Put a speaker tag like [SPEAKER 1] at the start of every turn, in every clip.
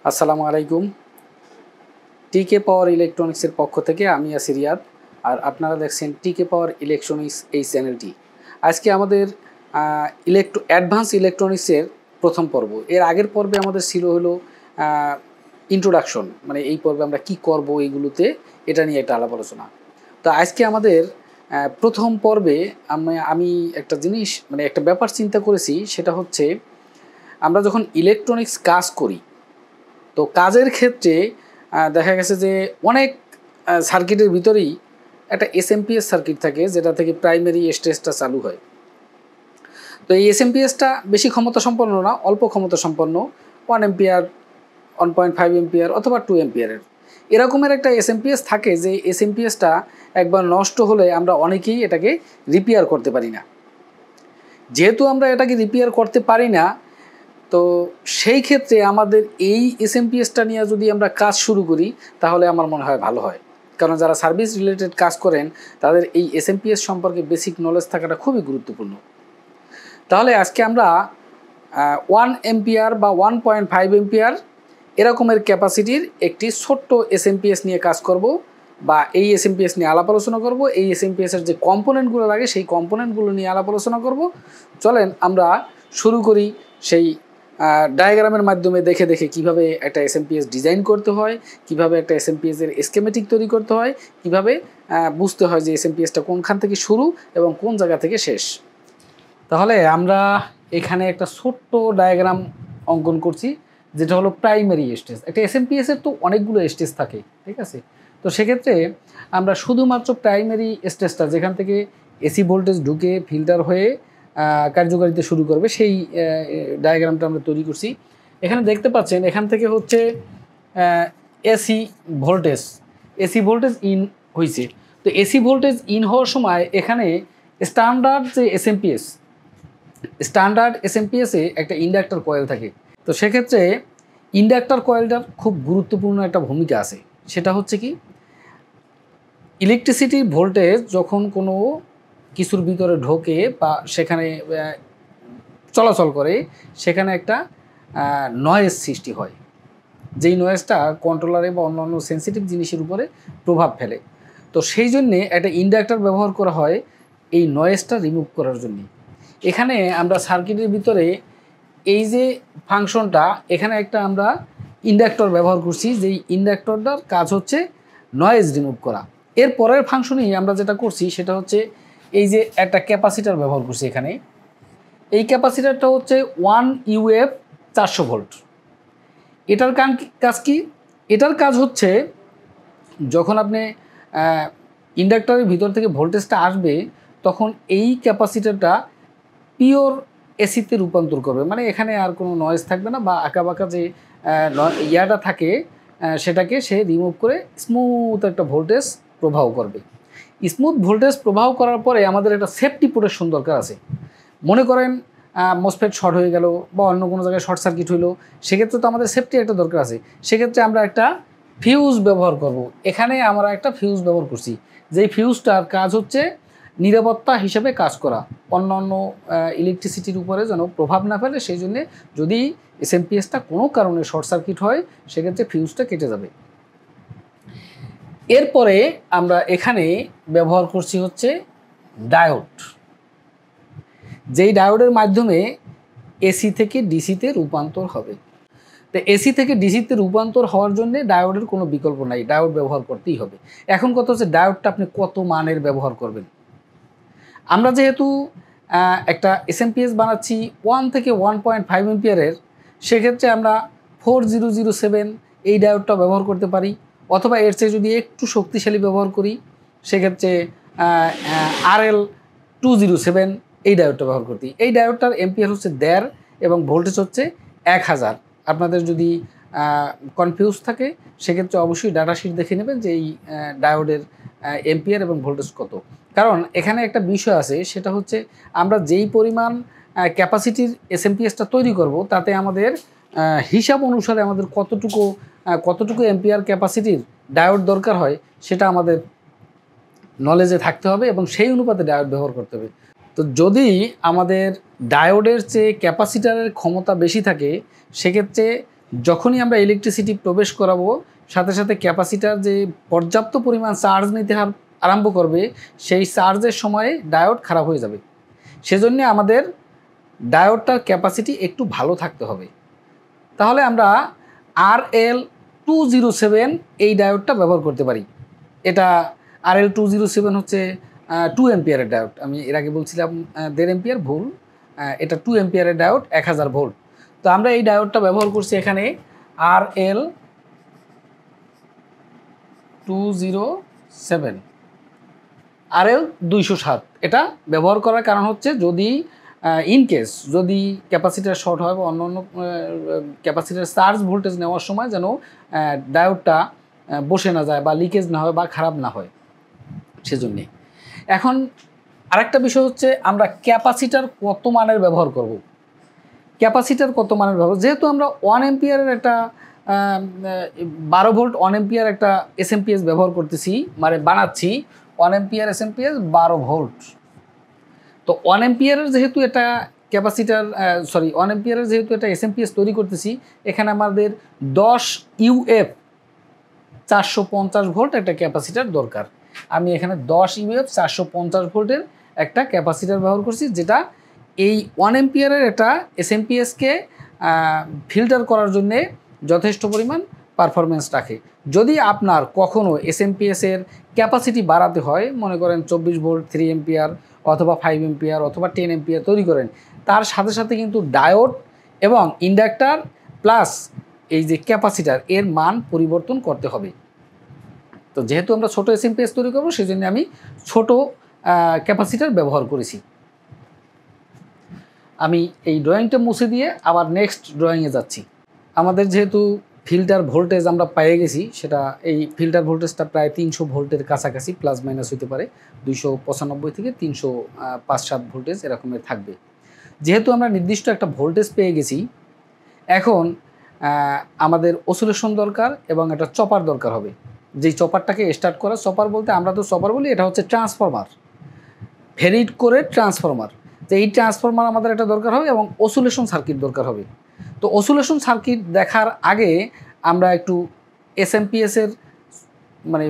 [SPEAKER 1] আসসালামু আলাইকুম। টিকে পাওয়ার ইলেকট্রনিক্সের পক্ষ থেকে আমি আছি রিয়াদ, আর আপনারা দেখছেন টিকে পাওয়ার ইলেকট্রনিক্স এই চ্যানেলটি। আজকে আমাদের অ্যাডভান্স ইলেকট্রনিক্সের প্রথম পর্ব। এর আগের পর্বে আমাদের ছিল হলো ইন্ট্রোডাকশন, মানে এই পর্বে আমরা কি করব এইগুলোতে, এটা নিয়ে একটা আলাপ আলোচনা। তো আজকে আমাদের প্রথম পর্বে আমি একটা জিনিস, মানে একটা ব্যাপার চিন্তা করেছি, সেটা হচ্ছে আমরা যখন ইলেকট্রনিক্স কাজ করি, তো কাজের ক্ষেত্রে দেখা গেছে যে অনেক সার্কিটের ভিতরেই একটা এসএমপিএস সার্কিট থাকে, যেটা থেকে প্রাইমারি স্টেজটা চালু হয়। তো এই এসএমপিএসটা বেশি ক্ষমতা সম্পন্ন না, অল্প ক্ষমতা সম্পন্ন, 1 এম্পিয়ার, 1.5 এম্পিয়ার অথবা 2 এম্পিয়ারের এরকমের একটা এসএমপিএস থাকে, যে এসএমপিএসটা একবার নষ্ট হলে আমরা অনেকেই এটাকে রিপেয়ার করতে পারি না। যেহেতু আমরা এটাকে রিপেয়ার করতে পারি না, তো সেই ক্ষেত্রে আমাদের এই এসএমপিএসটা নিয়ে যদি আমরা কাজ শুরু করি, তাহলে আমার মনে হয় ভালো হয়। কারণ যারা সার্ভিস রিলেটেড কাজ করেন, তাদের এই এসএমপিএস সম্পর্কে বেসিক নলেজ থাকাটা খুবই গুরুত্বপূর্ণ। তাহলে আজকে আমরা 1 এম্পিয়ার বা 1.5 এম্পিয়ার এরকমের ক্যাপাসিটির একটি ছোট্ট এসএমপিএস নিয়ে কাজ করব, বা এই এসএমপিএস নিয়ে আলাপ আলোচনা করব। এই এসএমপিএসের যে কম্পোনেন্টগুলো লাগে, সেই কম্পোনেন্টগুলো নিয়ে আলাপ আলোচনা করব। চলেন আমরা শুরু করি সেই ডায়াগ্রামের মাধ্যমে দেখে দেখে কিভাবে একটা এসএমপিএস ডিজাইন করতে হয়, কিভাবে একটা এসএমপিএসের স্কেমেটিক তৈরি করতে হয়, কিভাবে বুঝতে হয় যে এসএমপিএসটা কোনখান থেকে শুরু এবং কোন জায়গা থেকে শেষ। তাহলে আমরা এখানে একটা ছোট্ট ডায়াগ্রাম অঙ্কন করছি, যেটা হলো প্রাইমারি স্টেজ। একটা এসএমপিএসের তো অনেকগুলো স্টেজ থাকে, ঠিক আছে? তো সেক্ষেত্রে আমরা শুধুমাত্র প্রাইমারি স্টেজটা, যেখান থেকে এসি ভোল্টেজ ঢুকে ফিল্টার হয়ে কার্যকারিতা শুরু করবে, সেই ডায়াগ্রামটা আমরা তৈরি করছি। এখানে দেখতে পাচ্ছেন, এখান থেকে হচ্ছে এসি ভোল্টেজ ইন হয়েছে। তো এসি ভোল্টেজ ইন হওয়ার সময় এখানে স্ট্যান্ডার্ড এসএমপিএসে একটা ইন্ডাক্টর কয়েল থাকে। তো সেক্ষেত্রে ইন্ডাক্টর কয়েলটার খুব গুরুত্বপূর্ণ একটা ভূমিকা আছে। সেটা হচ্ছে কি, ইলেকট্রিসিটি ভোল্টেজ যখন কোনো কিছুর ভিতরে ঢোকে বা সেখানে চলাচল করে, সেখানে একটা নয়েজ সৃষ্টি হয়, যেই নয়েজটা কন্ট্রোলারে বা অন্যান্য সেন্সিটিভ জিনিসের উপরে প্রভাব ফেলে। তো সেই জন্যে একটা ইন্ডাক্টর ব্যবহার করা হয় এই নয়েজটা রিমুভ করার জন্য। এখানে আমরা সার্কিটের ভিতরে এই যে ফাংশনটা, এখানে একটা আমরা ইন্ডাক্টর ব্যবহার করছি, যেই ইন্ডাক্টরটার কাজ হচ্ছে নয়েজ রিমুভ করা। এর পরের ফাংশনেই আমরা যেটা করছি সেটা হচ্ছে এই যে একটা ক্যাপাসিটার ব্যবহার করছি এখানে। এই ক্যাপাসিটারটা হচ্ছে 1 UF 400 ভোল্ট। এটার কাজ কি? এটার কাজ হচ্ছে যখন আপনি ইন্ডাক্টরের ভিতর থেকে ভোল্টেজটা আসবে, তখন এই ক্যাপাসিটারটা পিওর এসিতে রূপান্তর করবে। মানে এখানে আর কোনো নয়েজ থাকবে না, বা আঁকাবাঁকা যে ইয়াটা থাকে সেটাকে সে রিমুভ করে স্মুথ একটা ভোল্টেজ প্রবাহ করবে। স্মুথ ভোল্টেজ প্রবাহ করার পরে আমাদের একটা সেফটি প্রোটেকশন দরকার আছে। মনে করেন মসফেট শর্ট হয়ে গেল বা অন্য কোনো জায়গায় শর্ট সার্কিট হইলো, সেক্ষেত্রে তো আমাদের সেফটি একটা দরকার আছে। সেক্ষেত্রে আমরা একটা ফিউজ ব্যবহার করব। এখানে আমরা একটা ফিউজ ব্যবহার করছি, যেই ফিউজটার কাজ হচ্ছে নিরাপত্তা হিসেবে কাজ করা, অন্যান্য ইলেকট্রিসিটির উপরে যেন প্রভাব না ফেলে। সেই জন্যে যদি এসএমপিএসটা কোনো কারণে শর্ট সার্কিট হয়, সেক্ষেত্রে ফিউজটা কেটে যাবে। এরপরে আমরা এখানে ব্যবহার করছি হচ্ছে ডায়োড, যেই ডায়োডের মাধ্যমে এসি থেকে ডিসিতে রূপান্তর হবে। তো এসি থেকে ডিসিতে রূপান্তর হওয়ার জন্য ডায়োডের কোনো বিকল্প নাই, ডায়োড ব্যবহার করতেই হবে। এখন কথা হচ্ছে ডায়োডটা আপনি কত মানের ব্যবহার করবেন। আমরা যেহেতু একটা এসএমপিএস বানাচ্ছি 1 থেকে 1.5 এম্পিয়ারের, সেক্ষেত্রে আমরা 4007 এই ডায়োডটা ব্যবহার করতে পারি, অথবা এর চেয়ে যদি একটু শক্তিশালী ব্যবহার করি, সেক্ষেত্রে RL 207 এই ডায়োডটা ব্যবহার করতে। এই ডায়োডটার এম্পিয়ার হচ্ছে 1.5 এবং ভোল্টেজ হচ্ছে 1000। আপনাদের যদি কনফিউজ থাকে, সেক্ষেত্রে অবশ্যই ডাটা শিট দেখে নেবেন যে এই ডায়োডের এম্পিয়ার এবং ভোল্টেজ কত। কারণ এখানে একটা বিষয় আছে, সেটা হচ্ছে আমরা যেই পরিমাণ ক্যাপাসিটির এসএমপিএসটা তৈরি করব, তাতে আমাদের হিসাব অনুসারে আমাদের কতটুকু এম্পিয়ার ক্যাপাসিটির ডায়োড দরকার হয়, সেটা আমাদের নলেজে থাকতে হবে এবং সেই অনুপাতে ডায়োড ব্যবহার করতে হবে। তো যদি আমাদের ডায়োডের চেয়ে ক্যাপাসিটারের ক্ষমতা বেশি থাকে, সেক্ষেত্রে যখনই আমরা ইলেকট্রিসিটি প্রবেশ করাবো সাথে সাথে ক্যাপাসিটার যে পর্যাপ্ত পরিমাণ চার্জ নিতে আরম্ভ করবে, সেই চার্জের সময়ে ডায়োড খারাপ হয়ে যাবে। সেজন্য আমাদের ডায়োডটার ক্যাপাসিটি একটু ভালো থাকতে হবে। তাহলে আমরা RL207 এই ডায়োডটা ব্যবহার করতে পারি। এটা RL207 হচ্ছে 2 এম্পিয়ারের ডায়োড। আমি এর আগে বলছিলাম 1.5 এম্পিয়ার, ভুল। এটা 2 এম্পিয়ারের ডায়োড, 1000 ভোল্ট। তো আমরা এই ডায়োডটা ব্যবহার করছি এখানে RL207, RL207। এটা ব্যবহার করার কারণ হচ্ছে যদি ইনকেস যদি ক্যাপাসিটার শর্ট হয় বা অন্য অন্য ক্যাপাসিটার চার্জ ভোল্টেজ নেওয়ার সময় যেন ডায়োডটা বসে না যায় বা লিকেজ না হয় বা খারাপ না হয়, সেজন্যে। এখন আরেকটা বিষয় হচ্ছে আমরা ক্যাপাসিটার কত মানের ব্যবহার করব। ক্যাপাসিটার কত মানের ব্যবহার, যেহেতু আমরা 1 এম্পিয়ারের একটা 12 ভোল্ট 1 এম্পিয়ার একটা এসএমপিএস ব্যবহার করতেছি, মানে বানাচ্ছি 1 এম্পিয়ার এসএমপিএস 12 ভোল্ট। তো 1 এম্পিয়ারের যেহেতু এটা ক্যাপাসিটার 1 এম্পিয়ারের যেহেতু এটা এসএমপিএস তৈরি করতেছি, এখানে আমাদের 10 UF 450 ভোল্ট একটা ক্যাপাসিটার দরকার। আমি এখানে 10 UF 450 ভোল্টের একটা ক্যাপাসিটার ব্যবহার করছি, যেটা এই 1 এম্পিয়ারের একটা এসএমপিএসকে ফিল্টার করার জন্যে যথেষ্ট পরিমাণ পারফরমেন্স রাখে। যদি আপনার কখনও এসএমপিএসের ক্যাপাসিটি বাড়াতে হয়, মনে করেন 24 ভোল্ট 3 এম্পিয়ার অথবা 5 এম্পিয়ার অথবা 10 এম্পিয়ার তৈরি করেন, তার সাথে সাথে কিন্তু ডায়োড এবং ইন্ডাক্টার প্লাস এই যে ক্যাপাসিটার এর মান পরিবর্তন করতে হবে। তো যেহেতু আমরা ছোটো এসএমপিএস তৈরি করবো, সেই জন্য আমি ছোট ক্যাপাসিটার ব্যবহার করেছি। আমি এই ড্রয়িংটা মুছে দিয়ে আবার নেক্সট ড্রয়িংয়ে যাচ্ছি। আমাদের যেহেতু ফিল্টার ভোল্টেজ আমরা পেয়ে গেছি, সেটা এই ফিল্টার ভোল্টেজটা প্রায় 300 ভোল্টের কাছাকাছি, প্লাস মাইনাস হতে পারে 295 থেকে 305-7 ভোল্টেজ এরকমের থাকবে। যেহেতু আমরা নির্দিষ্ট একটা ভোল্টেজ পেয়ে গেছি, এখন আমাদের অসিলেশন দরকার এবং একটা চপার দরকার হবে। যেই চপারটাকে স্টার্ট করা, চপার বলতে আমরা তো চপার বলি, এটা হচ্ছে ট্রান্সফরমার, ভেরিড করে ট্রান্সফরমার। তো এই ট্রান্সফরমার আমাদের একটা দরকার হবে এবং অসিলেশন সার্কিট দরকার হবে। তো অসিলেশন সার্কিট দেখার আগে আমরা একটু এসএমপিএসের মানে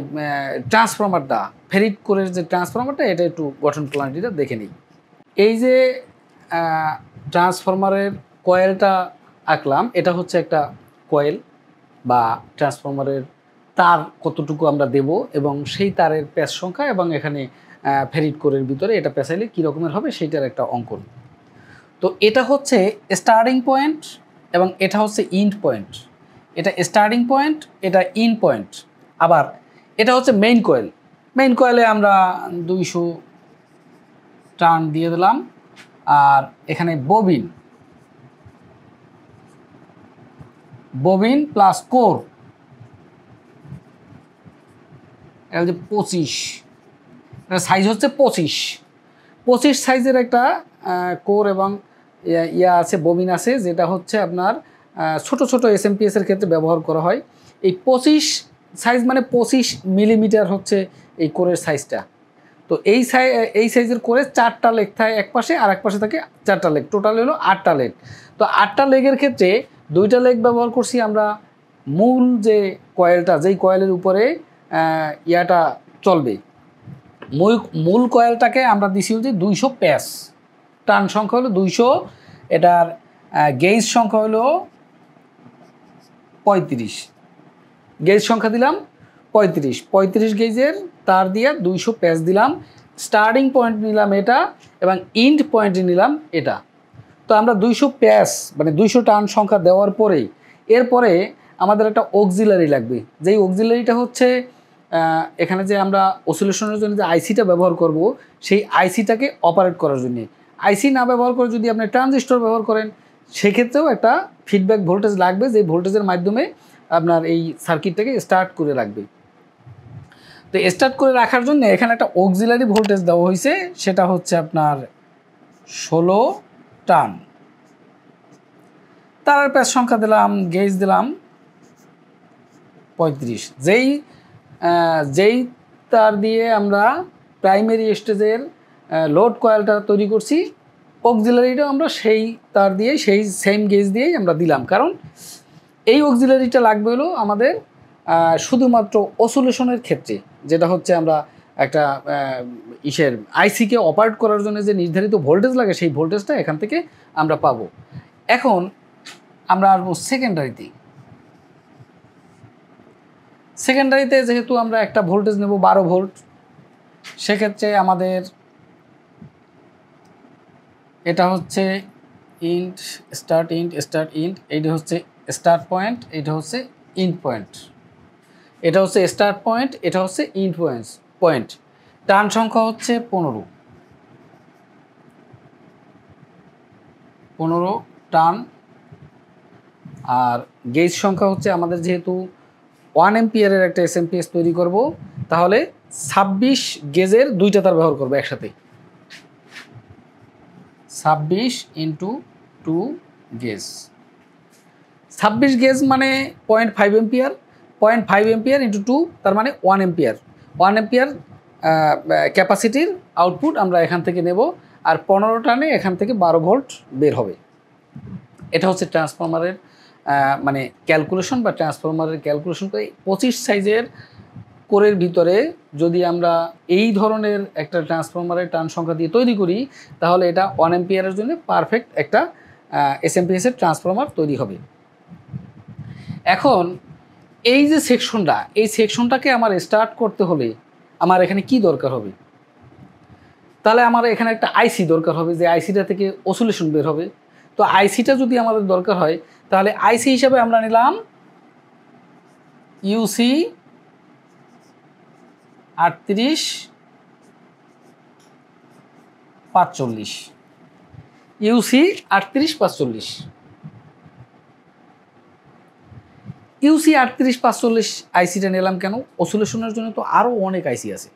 [SPEAKER 1] ট্রান্সফরমারটা, ভেরিড করে যে ট্রান্সফরমারটা, এটা একটু গঠন প্রণালীটা দেখে নিই। এই যে ট্রান্সফরমারের কয়েলটা আঁকলাম, এটা হচ্ছে একটা কয়েল বা ট্রান্সফরমারের তার কতটুকু আমরা দেব এবং সেই তারের প্যাচ সংখ্যা এবং এখানে ভেরিড কোরের ভিতরে এটা পেঁচাইলে কী রকমের হবে সেইটার একটা অঙ্কন। তো এটা হচ্ছে স্টার্টিং পয়েন্ট এবং এটা হচ্ছে ইন্ড পয়েন্ট। এটা স্টার্টিং পয়েন্ট, এটা ইন্ড পয়েন্ট। আবার এটা হচ্ছে মেইন কয়েল। মেইন কয়েলে আমরা 200 টার্ন দিয়ে দিলাম। আর এখানে ববিন প্লাস কোর, এটা হচ্ছে 25, এটা সাইজ হচ্ছে 25 সাইজের একটা কোর এবং আছে, ববিন আছে, যেটা হচ্ছে আপনার ছোট ছোট এসএমপিএসের ক্ষেত্রে ব্যবহার করা হয়। এই 25 সাইজ মানে 25 মিলিমিটার হচ্ছে এই কোরের সাইজটা। তো এই সাইজের কোরে 4টা লেগ থাকে এক পাশে, আর এক পাশে থাকে 4টা লেগ, টোটাল হলো 8টা লেগ। তো 8টা লেগের ক্ষেত্রে 2টা লেগ ব্যবহার করছি আমরা মূল যে কয়েলটা, যেই কয়েলের উপরে ইয়াটা চলবে, মূল কয়েলটাকে আমরা দিছি হচ্ছে 200 প্যাচ, টার্ন সংখ্যা হলো 200, এটার গেজ সংখ্যা হলো 35, গেজ সংখ্যা দিলাম 35 গেজের তার দিয়ে 200 প্যাচ দিলাম। স্টার্টিং পয়েন্ট নিলাম এটা এবং ইন্ড পয়েন্ট নিলাম এটা। তো আমরা 200 প্যাচ মানে 200 টার্ন সংখ্যা দেওয়ার পরেই এরপরে আমাদের একটা অক্সিলারি লাগবে। যেই অক্সিলারিটা হচ্ছে এখানে যে আমরা অসিলেশনের জন্য যে আইসিটা ব্যবহার করব, সেই আইসিটাকে অপারেট করার জন্য। আইসি না ব্যবহার করে যদি আপনি ট্রানজিস্টর ব্যবহার করেন, সেক্ষেত্রেও একটা ফিডব্যাক ভোল্টেজ লাগবে, যে ভোল্টেজের মাধ্যমে আপনার এই সার্কিটটাকে স্টার্ট করে রাখবে। তো স্টার্ট করে রাখার জন্য এখানে একটা অক্সিলারি ভোল্টেজ দেওয়া হয়েছে, সেটা হচ্ছে আপনার 16 টার্ন। তার প্যাচ সংখ্যা দিলাম, গেজ দিলাম 35। যেই তার দিয়ে আমরা প্রাইমারি স্টেজের লোড কয়েলটা তৈরি করছি, অক্সিলারিটাও আমরা সেই তার দিয়ে সেই সেম গেজ দিয়েই আমরা দিলাম। কারণ এই অক্সিলারিটা লাগবে হলো আমাদের শুধুমাত্র অসিলেশনের ক্ষেত্রে, যেটা হচ্ছে আমরা একটা আইসিকে অপারেট করার জন্য যে নির্ধারিত ভোল্টেজ লাগে সেই ভোল্টেজটা এখান থেকে আমরা পাবো। এখন আমরা আসবো সেকেন্ডারিতে যেহেতু আমরা একটা ভোল্টেজ নেব 12 ভোল্ট, সেক্ষেত্রে আমাদের এটা হচ্ছে ইন্ট স্টার্ট ইন্ট, এইটা হচ্ছে স্টার্ট পয়েন্ট, এটা হচ্ছে ইন্ট পয়েন্ট, এটা হচ্ছে স্টার্ট পয়েন্ট, এটা হচ্ছে ইন্ট পয়েন্ট। টার্ন সংখ্যা হচ্ছে 15 টার্ন। আর গেজ সংখ্যা হচ্ছে আমাদের যেহেতু 1 এম্পিয়ারের একটা এসএমপিএস তৈরি করব, তাহলে 26 গেজের দুইটা তার ব্যবহার করবো একসাথে, 26 × 2 গেজ। 26 গেজ মানে 0.5 এম্পিয়ার, 0.5 এম্পিয়ার × 2 তার মানে 1 এম্পিয়ার। 1 এম্পিয়ার ক্যাপাসিটির আউটপুট আমরা এখান থেকে নেব, আর 15 টানে এখান থেকে 12 ভোল্ট বের হবে। এটা হচ্ছে ট্রান্সফরমারের মানে ক্যালকুলেশন বা ট্রান্সফরমারের ক্যালকুলেশন করে 25 সাইজের কোরের ভিতরে যদি আমরা এই ধরনের একটা ট্রান্সফরমারের টার্ন সংখ্যা দিয়ে তৈরি করি, তাহলে এটা 1 এম্পিয়ারের জন্য পারফেক্ট একটা এসএমপিএস এর ট্রান্সফরমার তৈরি হবে। এখন এই যে সেকশনটা, এই সেকশনটাকে আমার স্টার্ট করতে হলে আমার এখানে কি দরকার হবে? তাহলে আমার এখানে একটা আইসি দরকার হবে, যে আইসিটা থেকে অসিলেশন বের হবে। তো আইসিটা যদি আমাদের দরকার হয়, তাহলে আইসি হিসাবে আমরা নিলাম ইউসি 3845, ইউসি 3845, ইউসি 3845 আইসিটা নিলাম কেন? অসিলেশনের জন্য তো আরও অনেক আইসি আছে।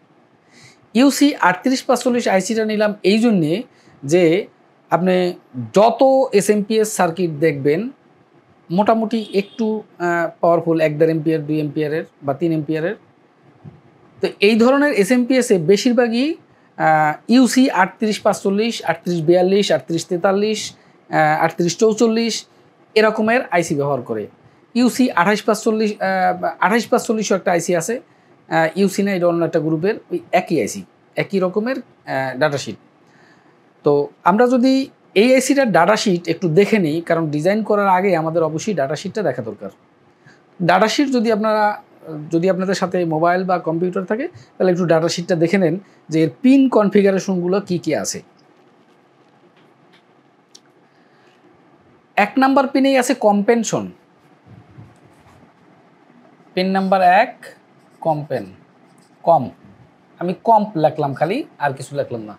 [SPEAKER 1] ইউসি 3845 আইসিটা নিলাম এই জন্যে যে আপনি যত এসএমপিএস সার্কিট দেখবেন মোটামুটি একটু পাওয়ারফুল, 1.5 এম্পিয়ার, 2 এম্পিয়ারের বা 3 এম্পিয়ারের, তো এই ধরনের এসএমপিএসে বেশিরভাগই ইউসি 3845, 3842, 3843, 3844 এরকমের আইসি ব্যবহার করে। ইউসি 2845, 2845ও একটা আইসি আছে, ইউসি না, এটা অন্য একটা গ্রুপের, ওই একই আইসি, একই রকমের ডাটাশিট। তো আমরা যদি এই আইসিটার ডাটাশিট একটু দেখে নিই, কারণ ডিজাইন করার আগে আমাদের অবশ্যই ডাটাশিটটা দেখা দরকার। ডাটাশিট যদি আপনাদের সাথে মোবাইল বা কম্পিউটার থাকে, তাহলে একটু ডাটাশিটটা দেখে নেন যে এর পিন কনফিগারেশনগুলো কী কী আছে। 1 নাম্বার পিনেই আছে কম্পেনশন, পিন নাম্বার 1 আমি কম্প লিখলাম খালি, আর কিছু লিখলাম না।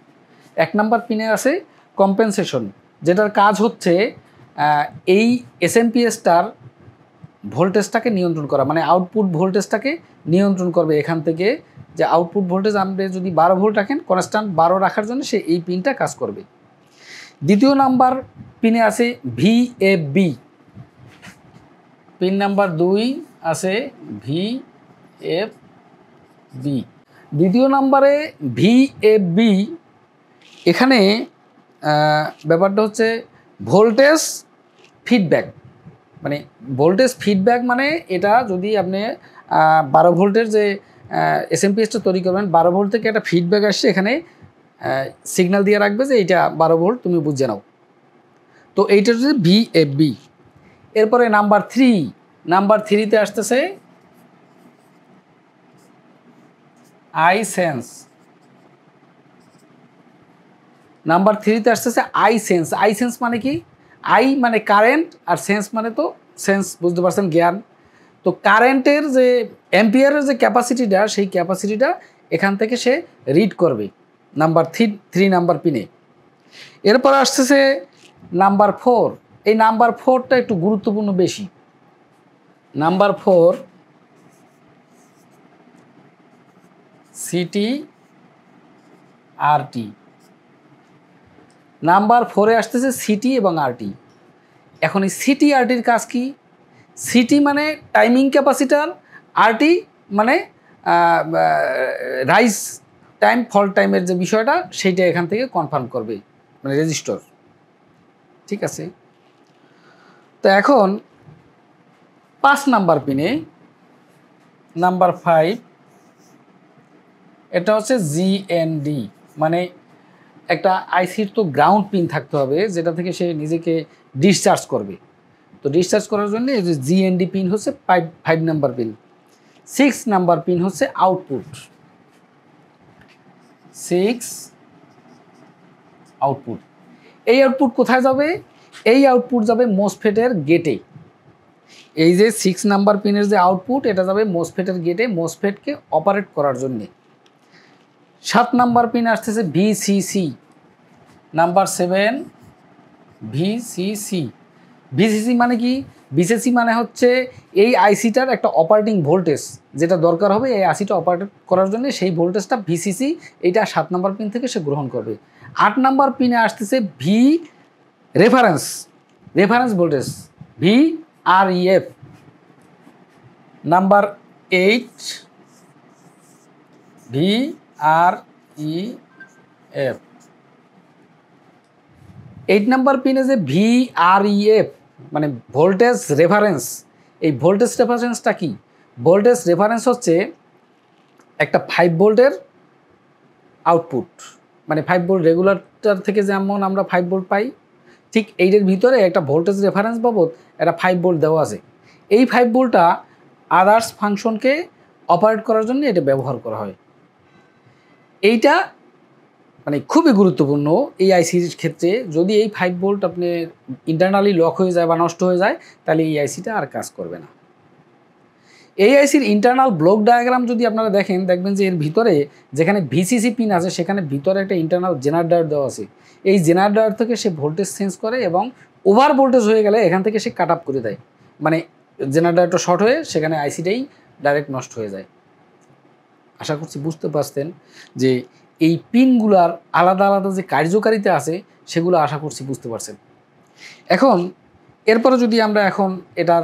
[SPEAKER 1] 1 নাম্বার পিনে আছে কম্পেনসেশন, যেটার কাজ হচ্ছে এই এসএমপিএসটার ভোল্টেজটাকে নিয়ন্ত্রণ করা, মানে আউটপুট ভোল্টেজটাকে নিয়ন্ত্রণ করবে। এখান থেকে যে আউটপুট ভোল্টেজ আপনি যদি 12 ভোল্ট রাখেন, কনস্ট্যান্ট 12 রাখার জন্য সে এই পিনটা কাজ করবে। 2 নাম্বার পিনে আছে ভিএফবি, পিন নাম্বার 2 আছে ভিএফবি। 2 নাম্বারে ভিএফবি, এখানে ব্যাপারটা হচ্ছে ভোল্টেজ ফিডব্যাক, মানে ভোল্টেজ ফিডব্যাক মানে এটা যদি আপনি 12 ভোল্টের যে এসএমপিএসটা তৈরি করবেন, 12 ভোল্ট থেকে একটা ফিডব্যাক আসছে, এখানে সিগন্যাল দিয়ে রাখবে যে এইটা 12 ভোল্ট, তুমি বুঝে নাও। তো এইটা হচ্ছে ভিএফবি। এরপরে নাম্বার 3তে আসতেছে আইসেন্স। নাম্বার 3তে আসতেছে আইসেন্স মানে কি? আই মানে কারেন্ট, আর সেন্স মানে তো সেন্স, বুঝতে পারছেন, জ্ঞান। তো কারেন্টের যে অ্যাম্পিয়ারের যে ক্যাপাসিটিটা, সেই ক্যাপাসিটিটা এখান থেকে সে রিড করবে নাম্বার 3 নাম্বার পিনে। এরপর আসতেছে নাম্বার 4। এই নাম্বার 4টা একটু গুরুত্বপূর্ণ বেশি। Number 4 city RT. নাম্বার 4-এ আসতেছে সিটি এবং আরটি। এখন এই সিটি আরটির কাজ কি? সিটি মানে টাইমিং ক্যাপাসিটার, আরটি মানে রাইজ টাইম ফল টাইমের যে বিষয়টা, সেইটা এখান থেকে কনফার্ম করবে, মানে রেজিস্টর। ঠিক আছে? তো এখন 5 নাম্বার পিনে নাম্বার 5 এটা হচ্ছে জিএনডি, মানে একটা আইসির তো গ্রাউন্ড পিন থাকতে হবে যেটা থেকে সে নিজেকে ডিসচার্জ করবে। তো ডিসচার্জ করার জন্য এই যে জিএনডি পিন হচ্ছে 5 নাম্বার পিন। 6 নাম্বার পিন হচ্ছে আউটপুট। 6 আউটপুট। এই আউটপুট কোথায় যাবে? এই আউটপুট যাবে মোসফেটের গেটে। এই যে 6 নাম্বার পিনের যে আউটপুট এটা যাবে মোসফেটের গেটে মোসফেটকে অপারেট করার জন্যে। 7 নাম্বার পিন আসতেছে ভিসিসি। Number 7 VCC. ভিসিসি মানে কি? ভিসিসি মানে হচ্ছে এই আইসিটার একটা অপারেটিং ভোল্টেজ যেটা দরকার হবে এই আইসিটা অপারেট করার জন্য, সেই ভোল্টেজটা ভিসিসি এইটা 7 নাম্বার পিন থেকে সে গ্রহণ করবে। 8 নাম্বার পিনে আসতেছে V reference, reference voltage VREF। Number 8 VREF। 8 number পিনে যে VREF মানে ভোল্টেজ রেফারেন্স, এই ভোল্টেজ রেফারেন্সটা কি? ভোল্টেজ রেফারেন্স হচ্ছে একটা 5 ভোল্টের আউটপুট, মানে 5 ভোল্ট রেগুলেটর থেকে যেমন আমরা 5 ভোল্ট পাই, ঠিক এইটার ভিতরে একটা ভোল্টেজ রেফারেন্স বাবদ একটা 5 ভোল্ট দেওয়া আছে। এই 5 ভোল্টটা আদার্স ফাংশনকে অপারেট করার জন্য এটা ব্যবহার করা হয়। এইটা মানে খুবই গুরুত্বপূর্ণ এই আইসির ক্ষেত্রে। যদি এই 5 ভোল্ট আপনি ইন্টারনালি লক হয়ে যায় বা নষ্ট হয়ে যায় তাহলে এই আইসিটা আর কাজ করবে না। এই আইসির ইন্টারনাল ব্লক ডায়াগ্রাম যদি আপনারা দেখেন, দেখবেন যে এর ভিতরে যেখানে ভিসিসি পিন আছে সেখানে ভিতরে একটা ইন্টারনাল জেনারেটর দেওয়া আছে। এই জেনারেটর থেকে সে ভোল্টেজ চেঞ্জ করে এবং ওভার ভোল্টেজ হয়ে গেলে এখান থেকে সে কাট আপ করে দেয়, মানে জেনারেটরটা শর্ট হয়ে সেখানে আইসিটাই ডাইরেক্ট নষ্ট হয়ে যায়। আশা করছি বুঝতে পারছেন যে এই পিনগুলার আলাদা আলাদা যে কার্যকারিতা আছে সেগুলো আশা করছি বুঝতে পারছেন। এখন এরপরে যদি আমরা এখন এটার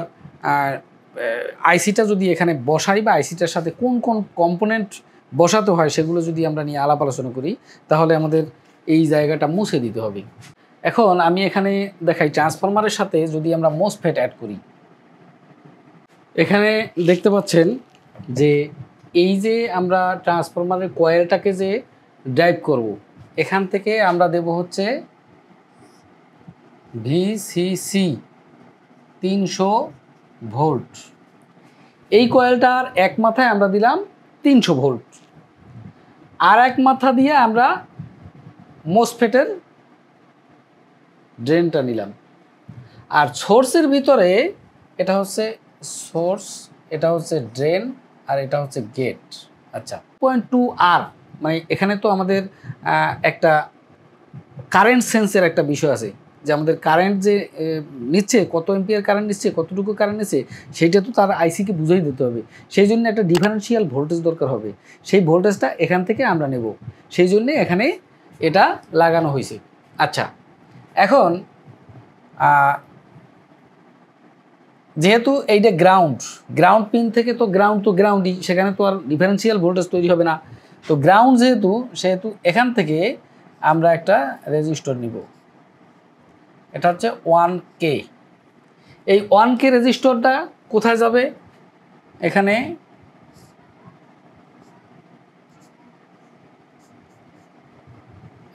[SPEAKER 1] আইসিটা যদি এখানে বসাই বা আইসিটার সাথে কোন কোন কম্পোনেন্ট বসাতে হয় সেগুলো যদি আমরা নিয়ে আলাপ আলোচনা করি তাহলে আমাদের এই জায়গাটা মুছে দিতে হবে। এখন আমি এখানে দেখাই ট্রান্সফরমারের সাথে যদি আমরা মোসফেট অ্যাড করি, এখানে দেখতে পাচ্ছেন যে এই যে আমরা ট্রান্সফরমারের কয়েলটাকে যে ড্রাইভ করব, এখান থেকে আমরা দেব হচ্ছে ভিসিসি 300 ভোল্ট। এই কয়েলটার এক মাথায় আমরা দিলাম 300 ভোল্ট, আর এক মাথা দিয়ে আমরা মোসফেটের ড্রেনটা নিলাম। আর সোর্সের ভিতরে এটা হচ্ছে সোর্স, এটা হচ্ছে ড্রেন, আর এটা হচ্ছে গেট। আচ্ছা, 0.2 আর মানে এখানে তো আমাদের একটা কারেন্ট সেন্সের একটা বিষয় আছে যে আমাদের কারেন্ট যে নিচ্ছে, কত এম্পিয়ার কারেন্ট নিচ্ছে, কতটুকু কারেন্ট নিচ্ছে, সেইটা তো তার আইসিকে বুঝিয়ে দিতে হবে। সেই জন্য একটা ডিফারেন্সিয়াল ভোল্টেজ দরকার হবে, সেই ভোল্টেজটা এখান থেকে আমরা নেব, সেই জন্যে এখানে এটা লাগানো হয়েছে। আচ্ছা, এখন যেহেতু এইটা গ্রাউন্ড পিন থেকে তো গ্রাউন্ডই, সেখানে তো আর ডিফারেন্সিয়াল ভোল্টেজ তৈরি হবে না। তো গ্রাউন্ড সেহেতু এখান থেকে আমরা একটা রেজিস্টর নিব, এটা হচ্ছে 1K। এই 1K রেজিস্টরটা কোথায় যাবে? এখানে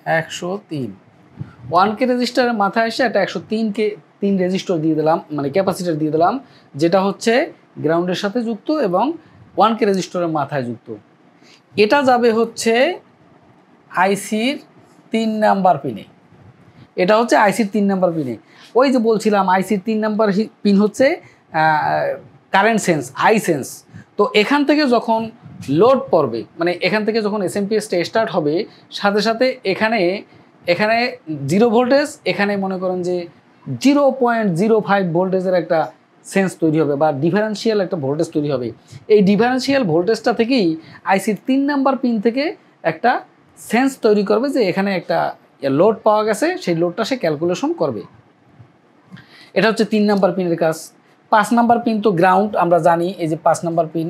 [SPEAKER 1] (103) 1K রেজিস্টারের মাথায় এসে একটা 103 রেজিস্টর দিয়ে দিলাম, মানে ক্যাপাসিটার দিয়ে দিলাম, যেটা হচ্ছে গ্রাউন্ডের সাথে যুক্ত এবং 1K রেজিস্টরের মাথায় যুক্ত। এটা যাবে হচ্ছে আইসির 3 নাম্বার পিনে। এটা হচ্ছে আইসির 3 নাম্বার পিনে। ওই যে বলছিলাম আইসির 3 নাম্বার পিন হচ্ছে কারেন্ট সেন্স, আই সেন্স। তো এখান থেকে যখন লোড পড়বে, মানে এখান থেকে যখন এসএমপিএসটা স্টার্ট হবে, সাথে সাথে এখানে 0 ভোল্টেজ, এখানে মনে করেন যে 0.05 ভোল্টেজের একটা সেন্স তৈরি হবে বা ডিফারেন্সিয়াল একটা ভোল্টেজ তৈরি হবে। এই ডিফারেন্সিয়াল ভোল্টেজটা থেকেই আইসির 3 নাম্বার পিন থেকে একটা সেন্স তৈরি করবে যে এখানে একটা লোড পাওয়া গেছে, সেই লোডটা সে ক্যালকুলেশন করবে। এটা হচ্ছে 3 নাম্বার পিনের কাজ। 5 নাম্বার পিন তো গ্রাউন্ড, আমরা জানি এই যে 5 নাম্বার পিন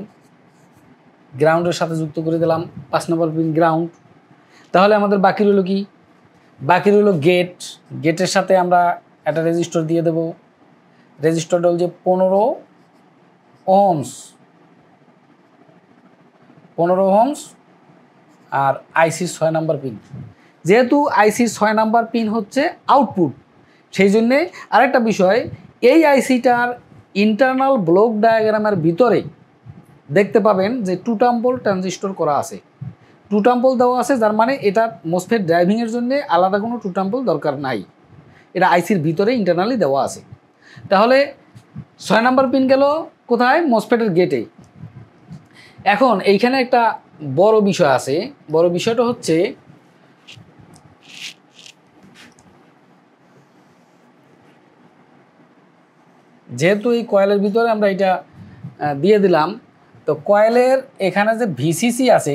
[SPEAKER 1] গ্রাউন্ডের সাথে যুক্ত করে দিলাম, 5 নাম্বার পিন গ্রাউন্ড। তাহলে আমাদের বাকি রইল কি? বাকি রইল গেটের সাথে আমরা একটা রেজিস্টর দিয়ে দেব। রেজিস্টরটা হল যে 15 ওহমস, 15 ওহমস আর আইসি 6 নাম্বার পিন। যেহেতু আইসি 6 নাম্বার পিন হচ্ছে আউটপুট, সেই জন্যে আরেকটা বিষয়, এই আইসিটার ইন্টারনাল ব্লক ডায়াগ্রামের ভিতরে দেখতে পাবেন যে 2 টাম্পল ট্রানজিস্টর করা আছে, 2 টাম্পল দেওয়া আছে, যার মানে এটা মসফেট ড্রাইভিংয়ের জন্য আলাদা কোনো 2 টাম্পল দরকার নাই, এটা আইসির ভিতরে ইন্টারনালি দেওয়া আছে। তাহলে 6 নাম্বার পিন গেল কোথায়? মসফেটের গেটে। এখন এইখানে একটা বড় বিষয় আছে, বড় বিষয়টা হচ্ছে যেহেতু এই কয়েলের ভিতরে আমরা এটা দিয়ে দিলাম, তো কয়েলের এখানে যে ভিসিসি আছে,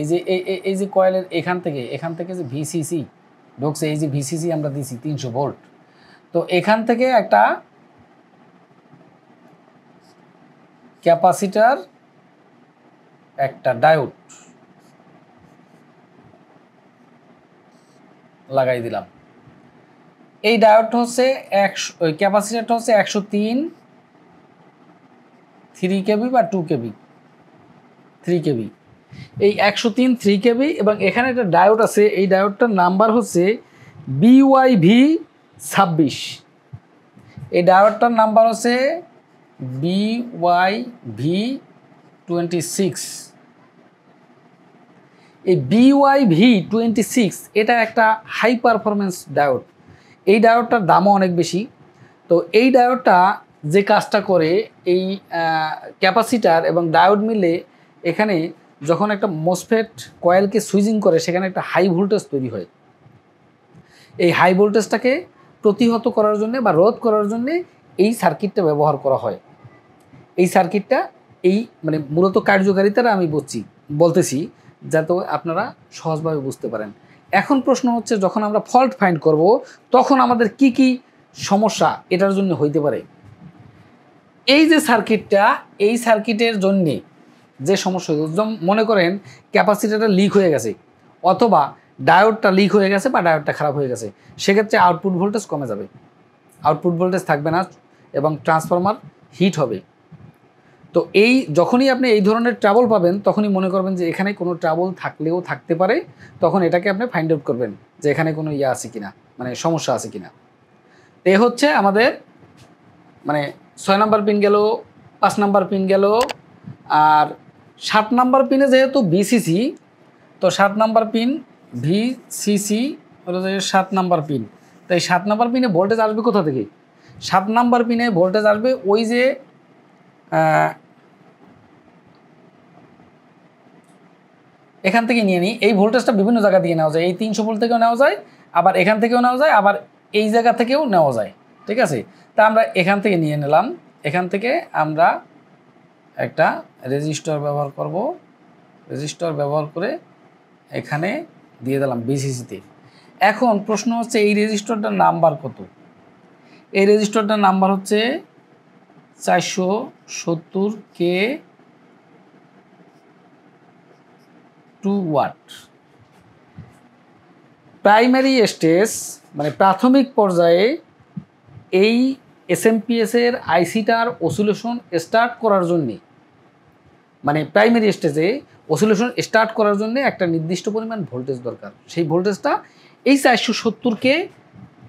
[SPEAKER 1] এই যে কয়েলের এখান থেকে যে ভিসিসি ঢুকছে, এই যে ভিসিসি আমরা দিছি 300 ভোল্ট, তো এখান থেকে একটা ক্যাপাসিটার, একটা ডায়োড লাগাই দিলাম। এই ডায়োডটা হচ্ছে ক্যাপাসিটারটা হচ্ছে 103 3 কেবি বা 2 কেবি, 3 কেবি, এই 103 3 কেবি, এবং এখানে একটা ডায়োড আছে, এই ডায়োডটার নাম্বার হচ্ছে BYV26। এই ডায়োডটার নাম্বার হচ্ছে BYV26। এই BYV26 এটা একটা হাই পারফরমেন্স ডায়োড। এই ডায়োডটার দামও অনেক বেশি। তো এই ডায়োডটা যে কাজটা করে, এই ক্যাপাসিটার এবং ডায়োড মিলে এখানে যখন একটা মসফেট কয়েলকে সুইচিং করে, সেখানে একটা হাই ভোল্টেজ তৈরি হয়। এই হাই ভোল্টেজটাকে প্রতিহত করার জন্য বা রোধ করার জন্য এই সার্কিটটা ব্যবহার করা হয়। এই সার্কিটটা এই মানে মূলত কার্যকারিতাটা আমি বলতেছি যাতে আপনারা সহজভাবে বুঝতে পারেন। এখন প্রশ্ন হচ্ছে, যখন আমরা ফল্ট ফাইন্ড করব, তখন আমাদের কি কি সমস্যা এটার জন্য হইতে পারে। এই যে সার্কিটটা, এই সার্কিটের জন্যে যে সমস্যা, মনে করেন ক্যাপাসিটারটা লিক হয়ে গেছে, অথবা ডায়োডটা লিক হয়ে গেছে বা ডায়োডটা খারাপ হয়ে গেছে, সেক্ষেত্রে আউটপুট ভোল্টেজ কমে যাবে, আউটপুট ভোল্টেজ থাকবে না এবং ট্রান্সফরমার হিট হবে। তো যখনই আপনি এই ধরনের ট্রাবল পাবেন, তখনই মনে করবেন যে এখানে কোনো ট্রাবল থাকলেও থাকতে পারে, তখন এটাকে আপনি ফাইন্ড আউট করবেন যে এখানে কোনো আছে কিনা, মানে সমস্যা আছে কিনা। এ হচ্ছে আমাদের মানে 6 নাম্বার পিন গেল, 5 নাম্বার পিন গেল, আর 7 নাম্বার পিনে যেহেতু বিসিসি, তো 7 নাম্বার পিন ভিসিসি হলো যে 7 নাম্বার পিন। তো এই 7 নাম্বার পিনে ভোল্টেজ আসবে কোথা থেকে? 7 নাম্বার পিনে ভোল্টেজ আসবে ওই যে এখান থেকে নিয়ে নিই। এই ভোল্টেজটা বিভিন্ন জায়গা থেকে নেওয়া যায়, এই 300 ভোল্ট থেকেও নেওয়া যায়, আবার এখান থেকেও নেওয়া যায়, আবার এই জায়গা থেকেও নেওয়া যায়, ঠিক আছে। তা আমরা এখান থেকে নিয়ে নিলাম, এখান থেকে আমরা একটা রেজিস্টর ব্যবহার করব, রেজিস্টর ব্যবহার করে এখানে দিয়ে দিলাম বিসিসিতে। এখন প্রশ্ন হচ্ছে, এই রেজিস্টরটার নাম্বার কত? এই রেজিস্টরটার নাম্বার হচ্ছে 470K 2 ওয়াট। প্রাইমারি স্টেজ মানে প্রাথমিক পর্যায়ে এই এসএমপিএসের আইসিটার অসিলেশন স্টার্ট করার জন্যে, মানে প্রাইমারি স্টেজে অসিলেশন স্টার্ট করার জন্য একটা নির্দিষ্ট পরিমাণ ভোল্টেজ দরকার। সেই ভোল্টেজটা এই 470K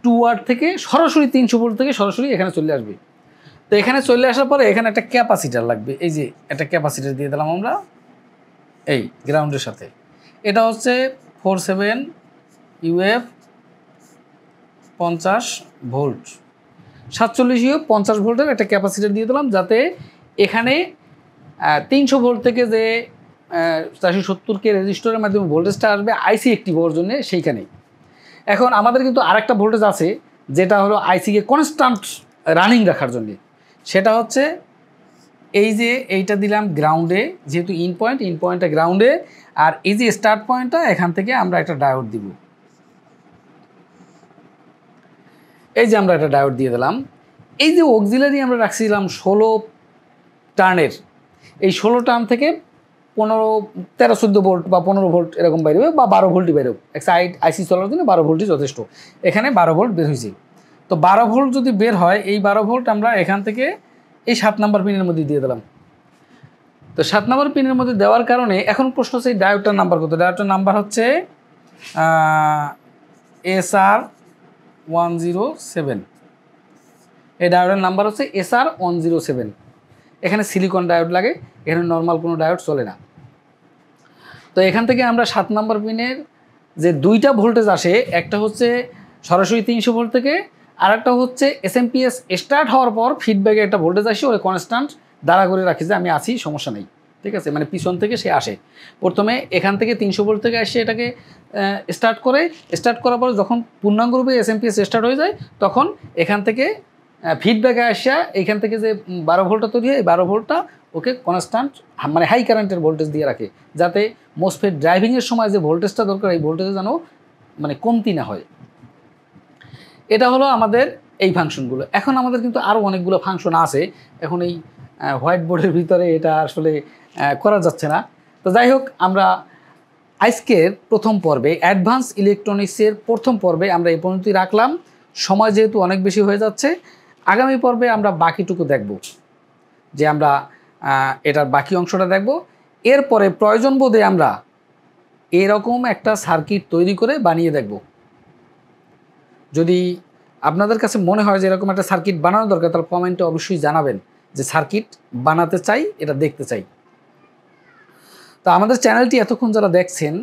[SPEAKER 1] 2 ওয়াট থেকে সরাসরি 300 ভোল্ট থেকে সরাসরি এখানে চলে আসবে। তো এখানে চলে আসার পরে এখানে একটা ক্যাপাসিটার লাগবে, এই যে একটা ক্যাপাসিটার দিয়ে দিলাম আমরা এই গ্রাউন্ডের সাথে। এটা হচ্ছে 47 UF 50 ভোল্ট, 47 UF 50 ভোল্টের একটা ক্যাপাসিটার দিয়ে দিলাম, যাতে এখানে 300 ভোল্ট থেকে যে 470K রেজিস্টরের মাধ্যমে ভোল্টেজটা আসবে আইসি অ্যাক্টিভ হওয়ার জন্য সেইখানে। এখন আমাদের কিন্তু আরেকটা ভোল্টেজ আছে, যেটা হলো আইসিকে কনস্ট্যান্ট রানিং রাখার জন্য। সেটা হচ্ছে এই যে এইটা দিলাম গ্রাউন্ডে, যেহেতু ইন পয়েন্টটা গ্রাউন্ডে, আর এই যে স্টার্ট পয়েন্টটা এখান থেকে আমরা একটা ডায়োড দিব। এই যে আমরা একটা ডায়োড দিয়ে দিলাম। এই যে অক্সিলারি আমরা রাখছিলাম 16 টার্নের, এই 16 টার্ন থেকে 13-14 ভোল্ট বা 15 ভোল্ট এরকম বেরোবে, বা 12 ভোল্টই বেরোবে। একটা আইসি চলার জন্য 12 ভোল্টই যথেষ্ট। এখানে 12 ভোল্ট বের হয়েছে। তো 12 ভোল্ট যদি বের হয়, এই 12 ভোল্ট আমরা এখান থেকে এই 7 নাম্বার পিনের মধ্যে দিয়ে দিলাম। তো 7 নম্বর পিনের মধ্যে দেওয়ার কারণে এখন প্রশ্ন হচ্ছে এই ডায়োডটার নাম্বার কত। ডায়োডটার নাম্বার হচ্ছে SR107। এই ডায়োডের নাম্বার হচ্ছে SR107। এখানে সিলিকন ডায়োড লাগে, এখানে নর্মাল কোনো ডায়োড চলে না। তো এখান থেকে আমরা 7 নম্বর পিনের যে দুইটা ভোল্টেজ আসে, একটা হচ্ছে সরাসরি 300 ভোল্ট থেকে, আর একটা হচ্ছে এসএমপিএস স্টার্ট হওয়ার পর ফিডব্যাকে একটা ভোল্টেজ আসে, ওই কনস্ট্যান্ট দাঁড়া করে রাখি যে আমি আছি, সমস্যা নেই, ঠিক আছে, মানে পিছন থেকে সে আসে। প্রথমে এখান থেকে 300 ভোল্ট থেকে আসে এটাকে স্টার্ট করার পর যখন পূর্ণাঙ্গরূপে এসএমপিএস স্টার্ট হয়ে যায়, তখন এখান থেকে ফিডব্যাকে আসা এখান থেকে যে 12 ভোল্টটা তৈরি হয়, এই 12 ভোল্টটা ওকে কনস্ট্যান্ট মানে হাই কারেন্টের ভোল্টেজ দিয়ে রাখে, যাতে মোসফেট ড্রাইভিংয়ের সময় যে ভোল্টেজটা দরকার এই ভোল্টেজে যেন মানে কমতি না হয়। এটা হলো আমাদের এই ফাংশনগুলো। এখন আমাদের কিন্তু আরও অনেকগুলো ফাংশন আছে, এখন এই হোয়াইট বোর্ডের ভিতরে এটা আসলে করা যাচ্ছে না। তো যাই হোক, আমরা আজকের প্রথম পর্বে অ্যাডভান্স ইলেকট্রনিক্সের প্রথম পর্বে আমরা এই পর্যন্তই রাখলাম। সময় যেহেতু অনেক বেশি হয়ে যাচ্ছে, আগামী পর্বে আমরা বাকিটুকু দেখব, যে আমরা এটার বাকি অংশটা দেখব। এরপরে প্রয়োজন বোধে আমরা এরকম একটা সার্কিট তৈরি করে বানিয়ে দেখব। যদি আপনাদের কাছে মনে হয় যে এরকম একটা সার্কিট বানানো দরকার, তাহলে কমেন্টে অবশ্যই জানাবেন যে সার্কিট বানাতে চাই, এটা দেখতে চাই। তো আমাদের চ্যানেলটি এতক্ষণ যারা দেখছেন,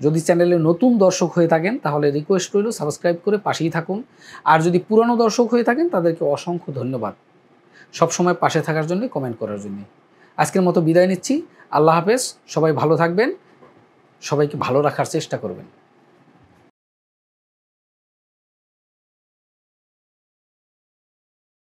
[SPEAKER 1] যদি চ্যানেলে নতুন দর্শক হয়ে থাকেন তাহলে রিকোয়েস্ট রইল সাবস্ক্রাইব করে পাশেই থাকুন। আর যদি পুরনো দর্শক হয়ে থাকেন তাদেরকে অসংখ্য ধন্যবাদ সবসময় পাশে থাকার জন্য, কমেন্ট করার জন্য। আজকের মতো বিদায় নিচ্ছি। আল্লাহ হাফেজ। সবাই ভালো থাকবেন, সবাইকে ভালো রাখার চেষ্টা করবেন।